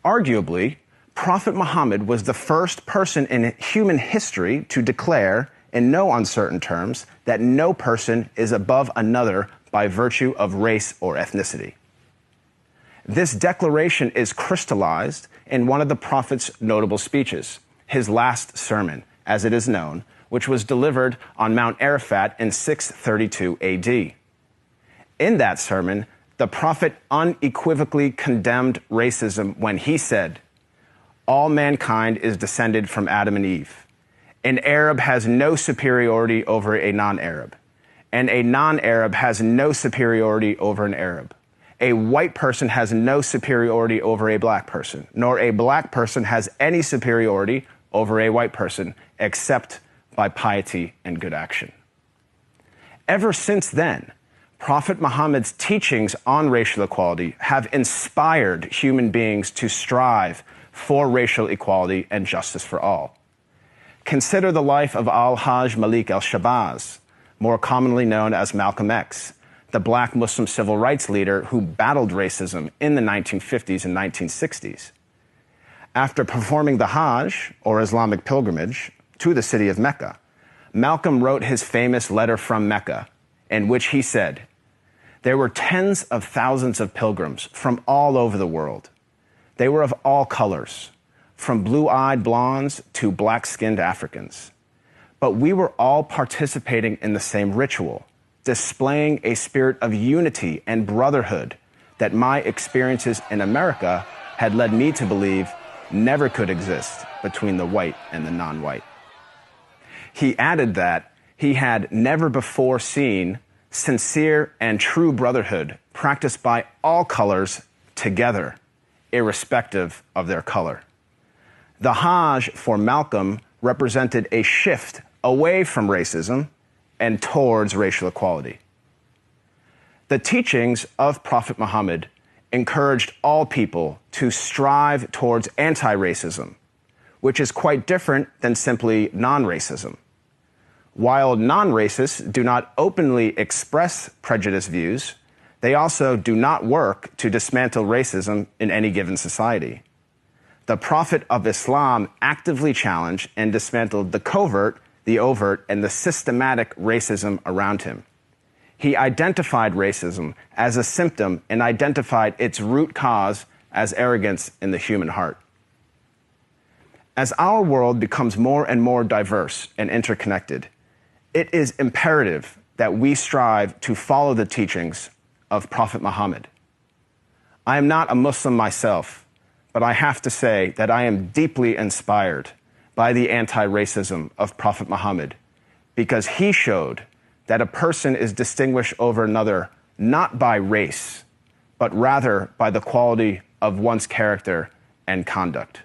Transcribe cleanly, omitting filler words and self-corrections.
Arguably, Prophet Muhammad was the first person in human history to declare, in no uncertain terms, that no person is above another by virtue of race or ethnicity. This declaration is crystallized in one of the Prophet's notable speeches, his last sermon, as it is known, which was delivered on Mount Arafat in 632 AD. In that sermon, the Prophet unequivocally condemned racism when he said, "All mankind is descended from Adam and Eve. An Arab has no superiority over a non-Arab, and a non-Arab has no superiority over an Arab. A white person has no superiority over a black person, nor a black person has any superiority over a white person, except by piety and good action." Ever since then, Prophet Muhammad's teachings on racial equality have inspired human beings to strive for racial equality and justice for all. Consider the life of Al-Hajj Malik al-Shabazz, more commonly known as Malcolm X, the black Muslim civil rights leader who battled racism in the 1950s and 1960s. After performing the Hajj, or Islamic pilgrimage, to the city of Mecca, Malcolm wrote his famous letter from Mecca, in which he said, "There were tens of thousands of pilgrims from all over the world. They were of all colors, from blue-eyed blondes to black-skinned Africans. But we were all participating in the same ritual, displaying a spirit of unity and brotherhood that my experiences in America had led me to believe never could exist between the white and the non-white." He added that he had never before seen sincere and true brotherhood practiced by all colors together, irrespective of their color. The Hajj for Malcolm represented a shift away from racism and towards racial equality. The teachings of Prophet Muhammad encouraged all people to strive towards anti-racism, which is quite different than simply non-racism. While non-racists do not openly express prejudiced views, they also do not work to dismantle racism in any given society. The Prophet of Islam actively challenged and dismantled the covert, the overt, and the systematic racism around him. He identified racism as a symptom and identified its root cause as arrogance in the human heart. As our world becomes more and more diverse and interconnected, it is imperative that we strive to follow the teachings of Prophet Muhammad. I am not a Muslim myself, but I have to say that I am deeply inspired by the anti-racism of Prophet Muhammad, because he showed that a person is distinguished over another not by race, but rather by the quality of one's character and conduct.